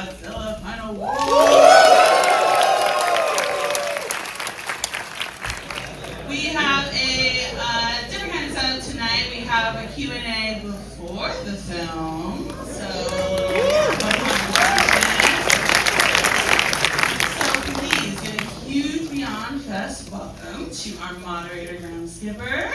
Godzilla Final War. We have a different kind of setup tonight. We have a Q&A before the film. So please give a huge Beyond Fest welcome to our moderator, Ground Skipper.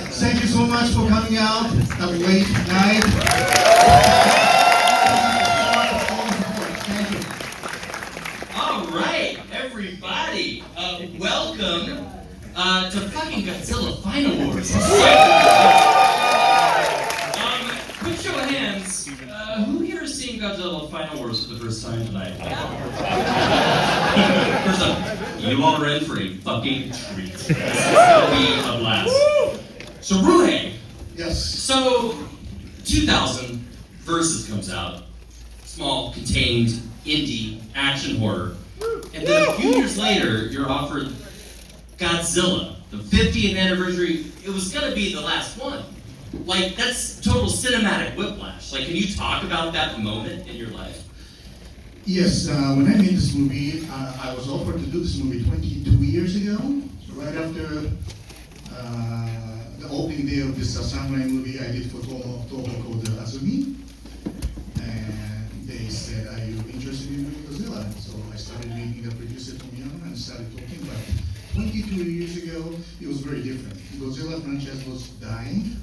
Thank you so much for coming out at a late night. Thank you. All right, everybody, welcome to fucking Godzilla Final Wars. Quick show of hands, who here is seeing Godzilla Final Wars for the first time tonight? First up, you all are in for a fucking treat. This is gonna be a blast. So RYUHEI. Yes. So 2000 Versus comes out. Small, contained, indie, action horror. And then a few years later, you're offered Godzilla, the 50th anniversary. It was gonna be the last one. Like, that's total cinematic whiplash. Like, can you talk about that moment in your life? Yes, when I made this movie, I was offered to do this movie 22 years ago, right after the opening day of this samurai movie I did for Toho called Azumi. And they said, are you interested in doing Godzilla? So I started meeting the producer Tomiyama and started talking about it. 22 years ago, it was very different. The Godzilla franchise was dying,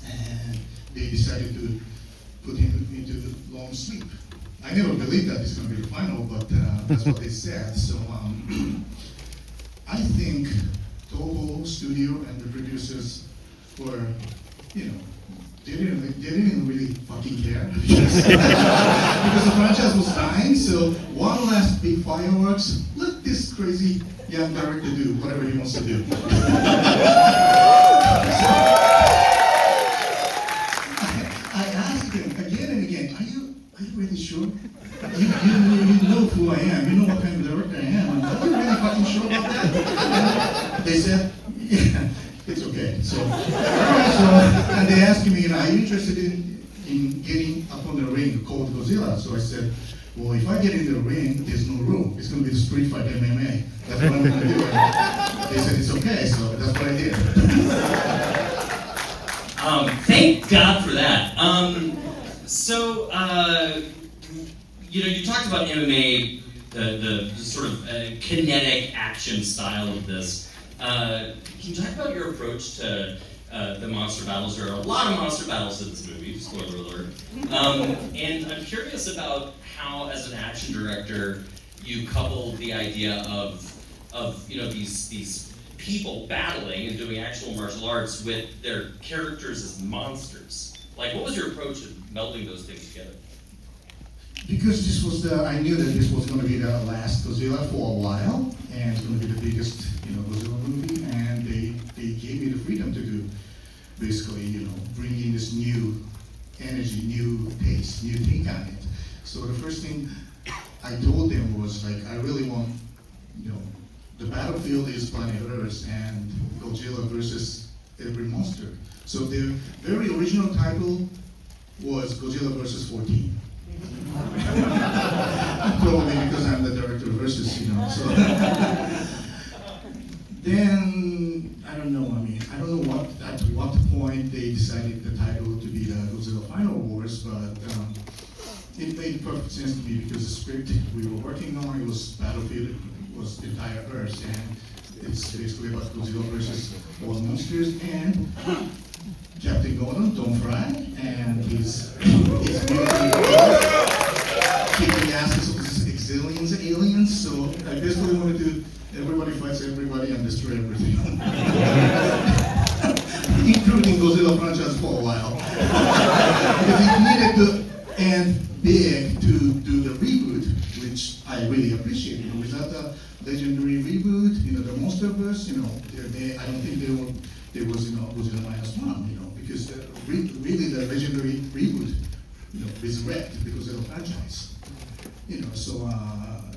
and they decided to put him into the long sleep. I never believed that it's going to be the final, but that's what they said. So I think Toho Studio and the producers were, they didn't really fucking care because the franchise was dying. So one last big fireworks. Let this crazy young director do whatever he wants to do. I asked him again and again, are you really sure? You know who I am. You know what kind of director I am. Are you really fucking sure about that? And they said, yeah, it's okay. So and they asked me, are you interested in getting up on the ring called Godzilla? So I said, well, if I get in the ring, there's no room. It's going to be the street fight MMA. That's what I'm going to do. And they said, it's okay. So that's what I did. Thank God for that. You talked about MMA, the sort of kinetic action style of this. Can you talk about your approach to the monster battles? There are a lot of monster battles in this movie, spoiler alert. And I'm curious about how, as an action director, you couple the idea of these people battling and doing actual martial arts with their characters as monsters. Like, what was your approach to melding those things together? Because this was I knew that this was going to be the last Godzilla for a while, and it's going to be the biggest, Godzilla movie, and they gave me the freedom to do, basically, bring in this new energy, new pace, new take on it. So the first thing I told them was, like, I really want, the battlefield is planet Earth, and Godzilla versus every monster. So the very original title was Godzilla versus 14. Probably because I'm the director versus, so. Then, I don't know at what point they decided the title to be the Godzilla Final Wars, but it made perfect sense to me because the script we were working on, it was battlefield, it was the entire Earth, and it's basically about Godzilla versus all monsters, and Captain Gordon, Tom Fry, and his kicking asses of these aliens. So I basically wanted to everybody fights everybody and destroy everything, including Godzilla franchise for a while. Because it needed to end big to do the reboot, which I really appreciate. You know, without the legendary reboot, you know, the MonsterVerse, you know, I don't think there was, you know, Godzilla -1, you know, because really the legendary reboot, you know, resurrected the Godzilla franchise. You know, so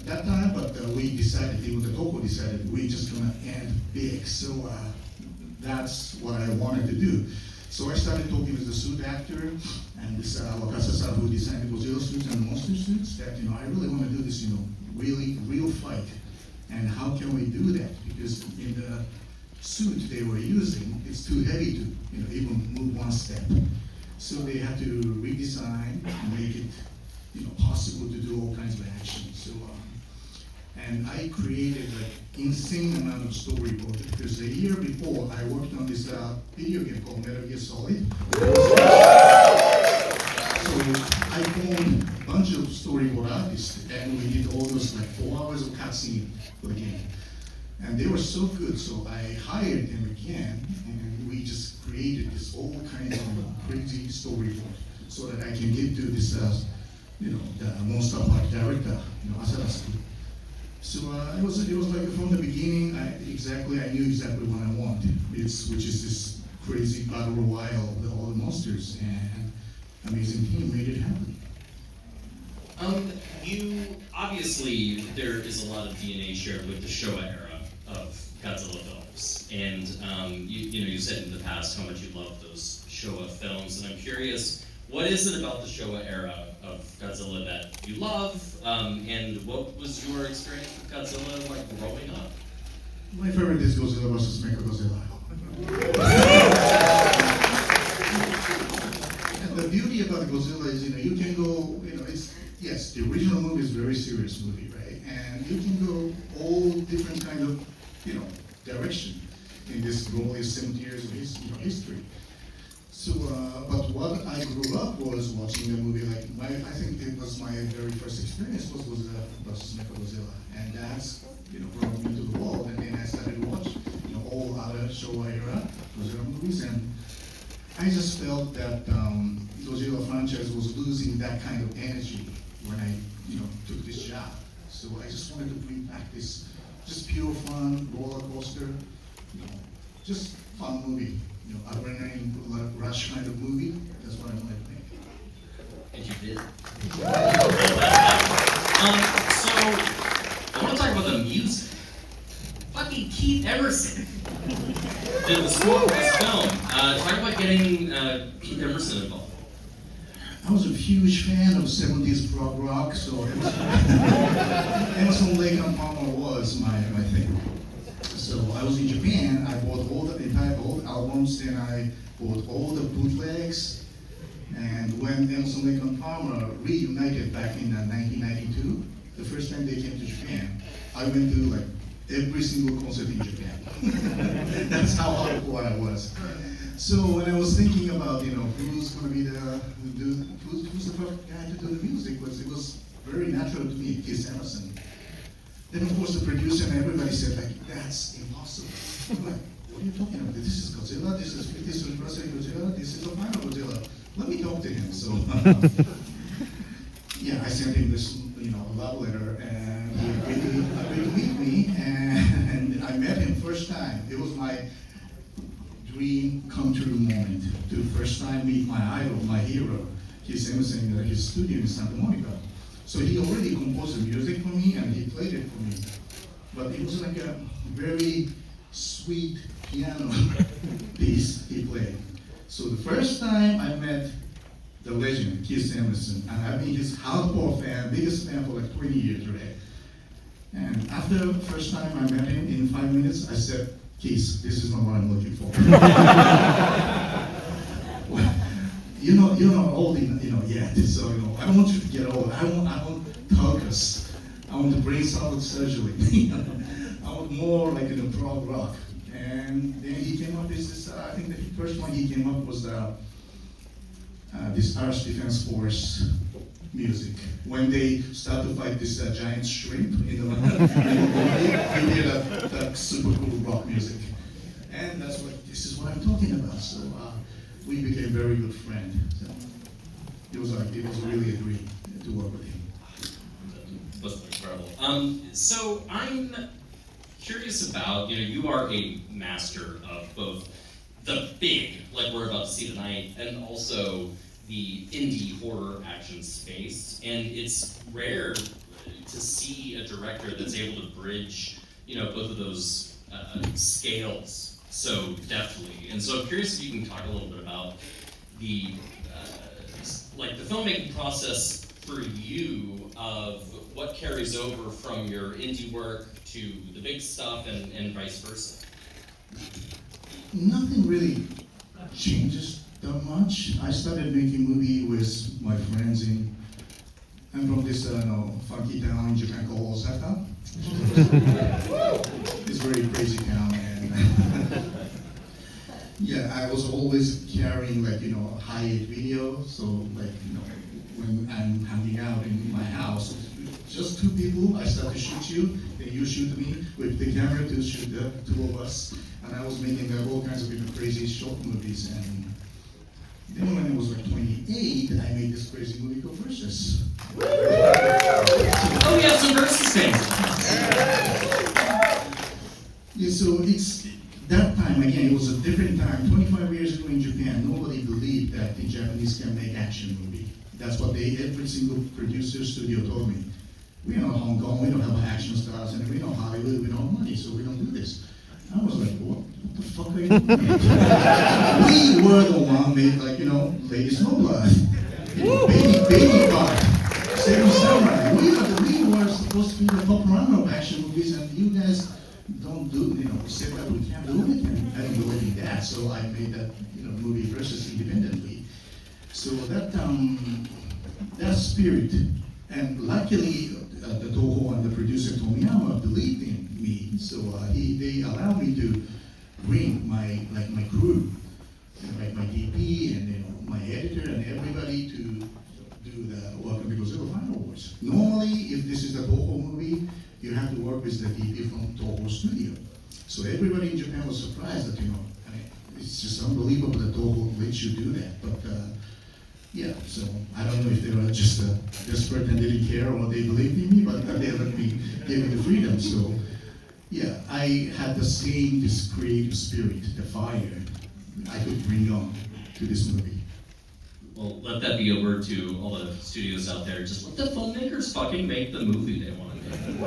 that time, but we decided, even the Toko decided, we're just gonna end big. So that's what I wanted to do. So I started talking with the suit actor and this Wakasa-san who designed the Godzilla suits and the monster suits that, you know, I really want to do this, you know, really real fight. And how can we do that? Because in the suit they were using, it's too heavy to, you know, even move one step. So they had to redesign and make it, you know, possible to do all kinds of action. So, and I created like insane amount of storyboard because the year before I worked on this video game called Metal Gear Solid. So I formed a bunch of storyboard artists and we did all those like 4 hours of cutscene for the game. And they were so good, so I hired them again and we just created this all kinds of crazy storyboard so that I can give to this you know, the Monster Park director, you know, Asada-san. So it was like from the beginning, I knew exactly what I wanted, which is this crazy battle royale with all the monsters, and amazing team made it happen. You obviously there is a lot of DNA shared with the Showa era of Godzilla films, and you know you said in the past how much you love those Showa films, and I'm curious. What is it about the Showa era of Godzilla that you love, and what was your experience with Godzilla like growing up? My favorite is Godzilla vs. Mechagodzilla. And the beauty about Godzilla is, you know, you can go, you know, it's, yes, the original movie is a very serious movie, right? And you can go all different kind of, you know, direction in this glorious 70 years of history. So, but what I grew up was watching the movie. Like I think it was my very first experience was versus Mechagodzilla, and that's, you know, brought me to the world. And then I started to watch, you know, all other Showa era Godzilla movies, and I just felt that Godzilla franchise was losing that kind of energy when I, you know, took this job. So I just wanted to bring back this just pure fun roller coaster, you know, just fun movie. You know, adrenaline rush kind of movie. That's what I wanted to make. And you did. So I want to talk about the music. Fucking Keith Emerson did the score of this film. Talk about getting Keith Emerson involved. I was a huge fan of 70s prog rock, so Emerson, Lake and Palmer was my thing. So I was in Japan, I bought all the entire old albums, and I bought all the bootlegs. And when Emerson, Lake and Palmer reunited back in 1992, the first time they came to Japan, I went to like every single concert in Japan. That's how hardcore I was. So when I was thinking about, you know, who's going to be who's the perfect guy to do the music, it was very natural to me, Keith Emerson. Then of course the producer and everybody said like, that's impossible. I'm like, what are you talking about? This is Godzilla, this is 50th anniversary Godzilla, this is the final Godzilla. Let me talk to him. So yeah, I sent him this, you know, love letter, and he agreed to meet me, and I met him first time. It was my dream come true moment to first time meet my idol, my hero, Keith Emerson at his studio in Santa Monica. So he already composed the music for me and he played it for me. But it was like a very sweet piano piece he played. So the first time I met the legend, Keith Emerson, and I've been his hardcore fan, biggest fan for like 20 years, right? And after the first time I met him, in 5 minutes, I said, Keith, this is not what I'm looking for. You're not old enough, you know, yet. So, you know, I don't want you to get old. I want focus. I want to brain solid surgery. I want more like in the prog rock. And then he came up with this. I think the first one he came up was this Irish Defense Force music. When they start to fight this giant shrimp in the water, you hear that super cool rock music. And this is what I'm talking about. So we became very good friends. So it was really a dream to work with him. That's incredible. So I'm curious about, you are a master of both the big, like we're about to see tonight, and also the indie horror action space. And it's rare to see a director that's able to bridge, both of those scales so deftly. And so I'm curious if you can talk a little bit about the filmmaking process for you of what carries over from your indie work to the big stuff and vice versa. Nothing really changes that much. I started making movie with my friends I'm from this funky town in Japan called Osaka. It's a very crazy town, and yeah, I was always carrying high-end video. So when I'm hanging out in my house, just two people, I start to shoot you, then you shoot me with the camera to shoot the two of us. And I was making all kinds of crazy short movies. And then when I was 28, I made this crazy movie called Versus. Oh, yeah, some Versus things. Yeah, so it's that time, again, it was a different time. 25 years ago in Japan, nobody believed that the Japanese can make action movie. That's what every single producer studio told me. We are not Hong Kong, we don't have action stars, and we don't Hollywood, we don't have money, so we don't do this. I was like, what the fuck are you doing? We were the one made Lady Snowblood, Baby Car, Seven Samurai. We were supposed to be the top runner of action movies, and you guys don't do, say that we can't do it, and I don't believe in that. So I made that, movie Versus independently. So that spirit, and luckily the Toho and the producer Tomiyama believed in me, so they allowed me to bring my crew, like my DP and my editor and everybody to do the Welcome to Godzilla Final Wars. Normally, if this is a Toho movie, you have to work with the DP from Toho Studio. So everybody in Japan was surprised that it's just unbelievable that Toho lets you do that. But yeah, so I don't know if they were just desperate and didn't care or they believed in me, but they let me give me the freedom. So yeah, I had this creative spirit, the fire I could bring on to this movie. Well, let that be a word to all the studios out there. Just let the filmmakers fucking make the movie they want to make.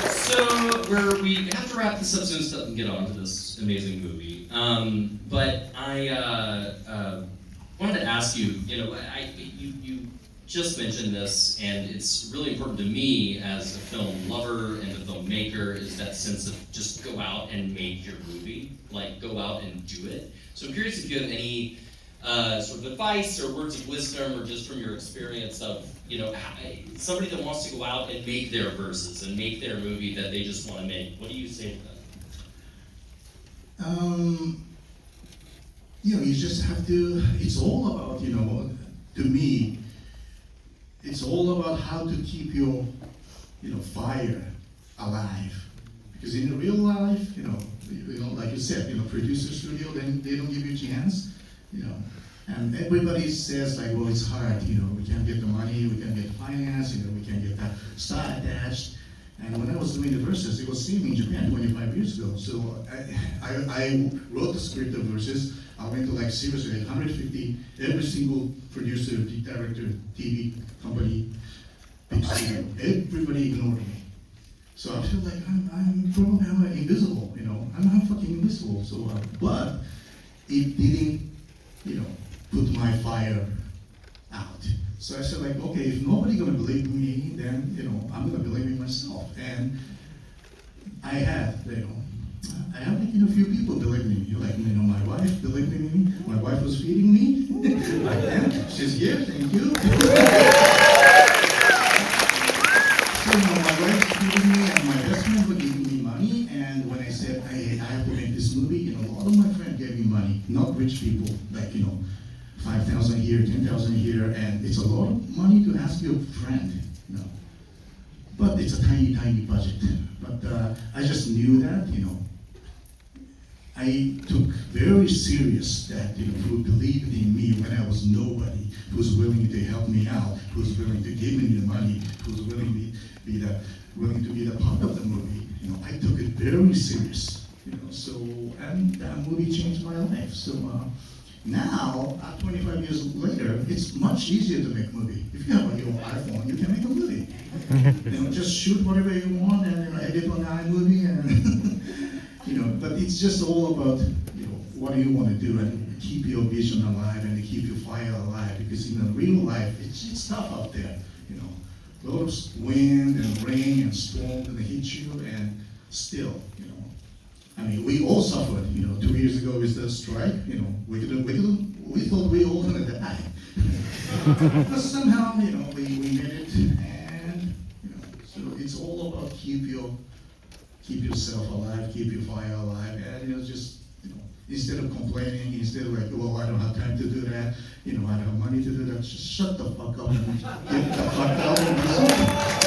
So we have to wrap this up soon so that we can get on to this amazing movie. But I wanted to ask you, you just mentioned this, and it's really important to me as a film lover and a filmmaker, is that sense of just go out and make your movie, go out and do it. So I'm curious if you have any sort of advice or words of wisdom, or just from your experience of, somebody that wants to go out and make their verses and make their movie that they just want to make. What do you say to them? You just have to, it's all about, to me, it's all about how to keep your, fire alive. Because in real life, like you said, producer studio, then they don't give you a chance, and everybody says well, it's hard, we can't get the money, we can't get finance, we can't get that star attached. And when I was doing the Versus, it was seen in Japan 25 years ago. So I wrote the script of Versus. I went to seriously 150, every single producer, director, TV company, big studio, everybody ignored me. So I feel like I'm probably invisible, I'm not fucking invisible. So, but it didn't, put my fire out. So I said okay, if nobody gonna believe me, then I'm gonna believe in myself. And I had, a few people believe in me. My wife believed in me. My wife was feeding me. She's here, thank you. So my wife was feeding me, and my best friend was giving me money. And when I said, hey, I have to make this movie, a lot of my friends gave me money. Not rich people, 5,000 here, 10,000 here, good friend, you know. But it's a tiny, tiny budget. But I just knew that, you know. I took very serious that, you know, who believed in me when I was nobody, who was willing to help me out, who was willing to give me the money, who was willing to be the part of the movie. You know, I took it very serious. You know, so and that movie changed my life. So now, 25 years later, it's much easier to make a movie. If you have your iPhone, you can make a movie. You know, just shoot whatever you want and, you know, edit on iMovie and you know. But it's just all about, you know, what do you want to do and keep your vision alive and keep your fire alive, because in real life it's tough out there. You know, a lot of wind and rain and storm and hit you, and still, you know. I mean, we all suffered, you know, 2 years ago with the strike, you know, we thought we all gonna die. But somehow, you know, we made it, and, you know, so it's all about keep yourself alive, keep your fire alive, and, you know, just, you know, instead of complaining, instead of like, well, I don't have time to do that, you know, I don't have money to do that, just shut the fuck up and get the fuck out and do something.